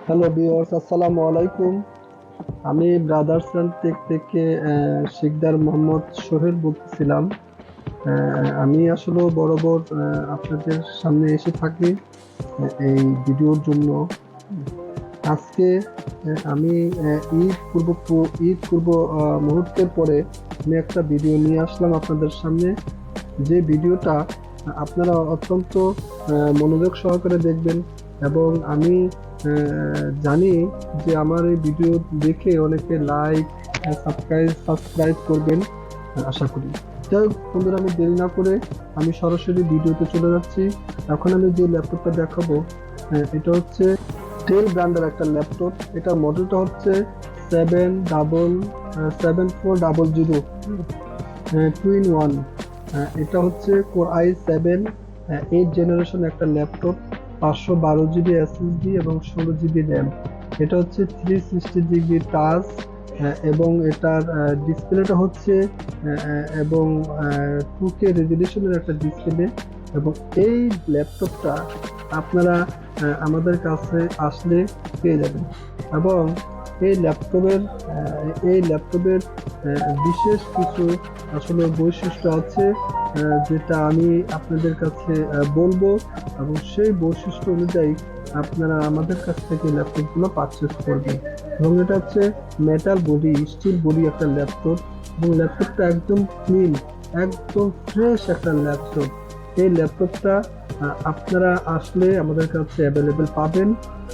Hello viewers, আসসালামু আলাইকুম। আমি ব্রাদার্স অ্যান্ড টেক থেকে শিকদার মোহাম্মদ সোহেল বলতেছিলাম। আমি আসলে বরাবর আপনাদের সামনে এসে থাকি এই ভিডিওর জন্য। আজকে আমি ঈদ পূর্ব মুহূর্তের পরে আমি একটা ভিডিও নিয়ে আসলাম আপনাদের সামনে। যে ভিডিওটা আপনারা অত্যন্ত মনোযোগ সহকারে দেখবেন এবং আমি জানি যে আমার এই ভিডিও দেখে অনেকে লাইক সাবস্ক্রাইব করবেন, আশা করি। যাই হোক বন্ধুরা, আমি দেরি না করে আমি সরাসরি ভিডিওতে চলে যাচ্ছি। এখন আমি যে ল্যাপটপটা দেখাবো এটা হচ্ছে ডেল ব্র্যান্ডের একটা ল্যাপটপ। এটার মডেলটা হচ্ছে 7400 2-in-1। এটা হচ্ছে কোর i7 8 জেনারেশন একটা ল্যাপটপ, 512 জিবি এসএসডি এবং 16 জিবি র্যাম। এটা হচ্ছে 360 ডিগ্রি টাচ এবং এটার ডিসপ্লেটা হচ্ছে এবং 2K রেজলিউশনের একটা ডিসপ্লে। এবং এই ল্যাপটপটা আপনারা আমাদের কাছে আসলে পেয়ে যাবেন। এবং এই ল্যাপটপের বিশেষ কিছু আসলে বৈশিষ্ট্য আছে যেটা আমি আপনাদের কাছে বলবো, এবং সেই বৈশিষ্ট্য অনুযায়ী আপনারা আমাদের কাছ থেকে ল্যাপটপগুলো পারচেস করবেন। এবং এটা হচ্ছে মেটাল বডি, স্টিল বডি একটা ল্যাপটপ, এবং ল্যাপটপটা একদম ক্লিন, একদম ফ্রেশ একটা ল্যাপটপ। এই ল্যাপটপটা আপনারা আসলে আমাদের কাছে অ্যাভেলেবেল পাবেন।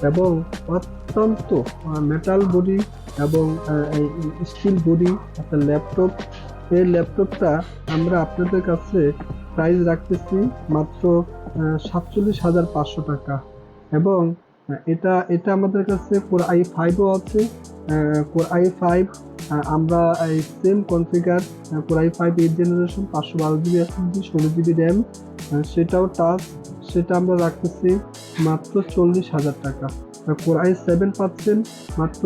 এবং অত্যন্ত মেটাল বডি এবং স্টিল বডি একটা ল্যাপটপ। এই ল্যাপটপটা আমরা আপনাদের কাছে প্রাইস রাখতেছি মাত্র 47,500 টাকা। এবং এটা এটা আমাদের কাছে কোর i5ও আছে। কোর i5 আমরা এই same configure, core i5 8 generation, 512 GB SSD, 16 GB RAM, সেটাও টাচ, সেটা আমরা রাখতেছি মাত্র 40,000 টাকা। কোর i7 পাচ্ছেন মাত্র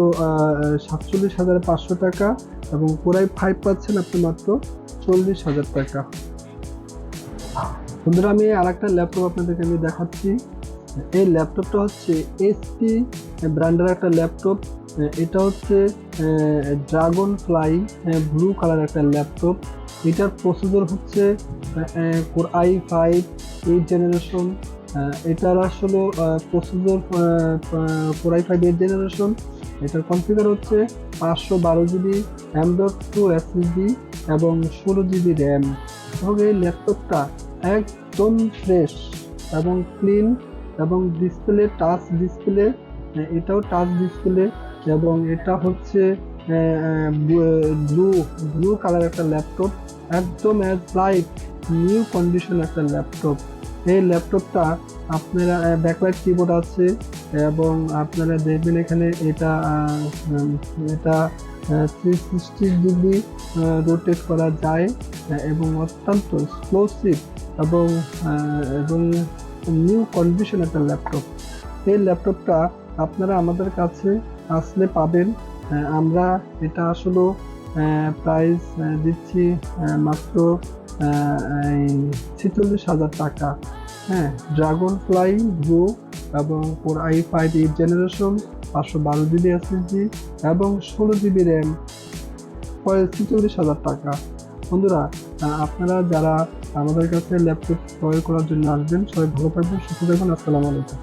47,500 টাকা, এবং কোর i5 পাচ্ছেন আপনি মাত্র 40,000 টাকা। বন্ধুরা, আমি আর একটা ল্যাপটপ আপনাদেরকে আমি দেখাচ্ছি। এই ল্যাপটপটা হচ্ছে এইচপি ব্র্যান্ডের একটা ল্যাপটপ। এটা হচ্ছে ড্রাগন ফ্লাই ব্লু কালার একটা ল্যাপটপ। এটার প্রসেসর হচ্ছে কোর i5 8 জেনারেশন। এটার আসলে প্রসেসর কোর i5 8 জেনারেশন। এটার কনফিগার হচ্ছে 512 জিবি M.2 এসএসডি এবং 16 জিবি র্যাম। এবং এই ল্যাপটপটা একদম ফ্রেশ এবং ক্লিন, এবং ডিসপ্লে টাচ ডিসপ্লে, এটাও টাচ ডিসপ্লে। এবং এটা হচ্ছে ব্লু ব্লু কালার একটা ল্যাপটপ, একদম অ্যাজ লাইক নিউ কন্ডিশন একটা ল্যাপটপ। এই ল্যাপটপটা আপনারা ব্যাকলাইট কিবোর্ড আছে, এবং আপনারা দেখবেন এখানে এটা 360 ডিগ্রি রোটেট করা যায়, এবং অত্যন্ত এক্সক্লুসিভ এবং এবং নিউ কন্ডিশন একটা ল্যাপটপ। এই ল্যাপটপটা আপনারা আমাদের কাছে আসলে পাবেন। আমরা এটা আসলে প্রাইস দিচ্ছি মাত্র 46,000 টাকা। হ্যাঁ, ড্রাগন ফ্লাই ব্লু এবং core i5 8 generation, 512 GB SSD এবং 16 জিবি র্যাম, 46,000 টাকা। বন্ধুরা, আপনারা যারা আমাদের কাছে ল্যাপটপ ক্রয় করার জন্য আসবেন, সবাই ভালো থাকবেন, সুস্থ থাকবেন। আসসালামু আলাইকুম।